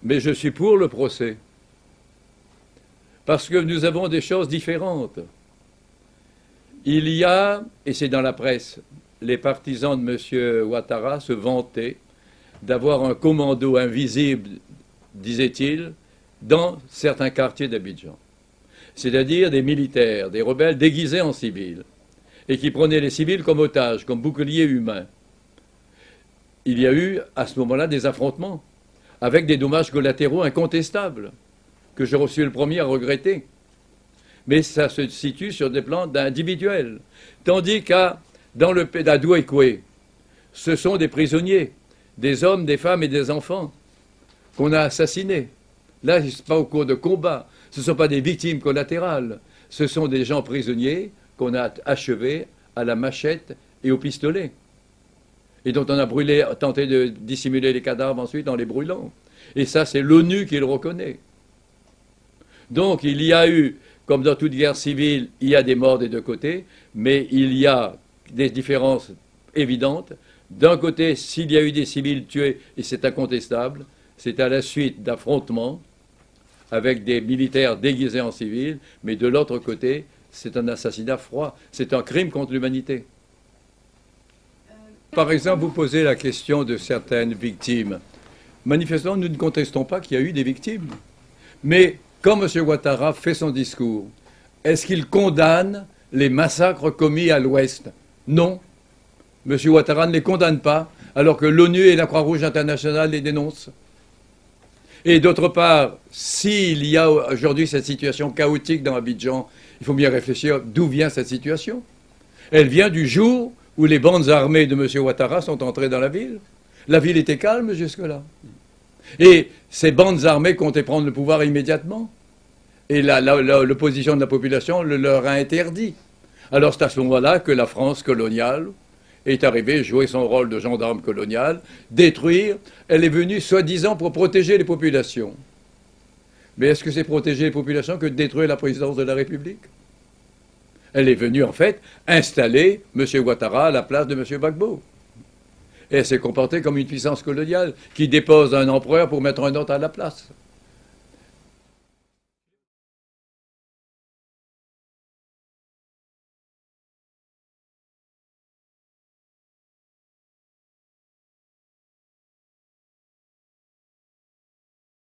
mais je suis pour le procès. Parce que nous avons des choses différentes. Il y a, et c'est dans la presse, les partisans de M. Ouattara se vantaient d'avoir un commando invisible, disait-il, dans certains quartiers d'Abidjan. C'est-à-dire des militaires, des rebelles déguisés en civils, et qui prenaient les civils comme otages, comme boucliers humains. Il y a eu, à ce moment-là, des affrontements, avec des dommages collatéraux incontestables, que je suis le premier à regretter. Mais ça se situe sur des plans individuels. Tandis dans le pays d'Adouékoué, ce sont des prisonniers, des hommes, des femmes et des enfants qu'on a assassinés. Là, ce n'est pas au cours de combat. Ce ne sont pas des victimes collatérales. Ce sont des gens prisonniers qu'on a achevés à la machette et au pistolet. Et dont on a tenté de dissimuler les cadavres ensuite en les brûlant. Et ça, c'est l'ONU qui le reconnaît. Donc, il y a eu, comme dans toute guerre civile, il y a des morts des deux côtés, mais il y a des différences évidentes. D'un côté, s'il y a eu des civils tués, et c'est incontestable, c'est à la suite d'affrontements avec des militaires déguisés en civils, mais de l'autre côté, c'est un assassinat froid, c'est un crime contre l'humanité. Par exemple, vous posez la question de certaines victimes. Manifestement, nous ne contestons pas qu'il y a eu des victimes. Mais quand M. Ouattara fait son discours, est-ce qu'il condamne les massacres commis à l'Ouest? Non. M. Ouattara ne les condamne pas, alors que l'ONU et la Croix-Rouge internationale les dénoncent. Et d'autre part, s'il y a aujourd'hui cette situation chaotique dans Abidjan, il faut bien réfléchir d'où vient cette situation. Elle vient du jour où les bandes armées de M. Ouattara sont entrées dans la ville. La ville était calme jusque-là. Et ces bandes armées comptaient prendre le pouvoir immédiatement. Et l'opposition de la population le leur a interdit. Alors c'est à ce moment-là que la France coloniale est arrivée jouer son rôle de gendarme colonial, détruire. Elle est venue soi-disant pour protéger les populations. Mais est-ce que c'est protéger les populations que de détruire la présidence de la République? Elle est venue en fait installer M. Ouattara à la place de M. Gbagbo. Et elle s'est comportée comme une puissance coloniale qui dépose un empereur pour mettre un autre à la place.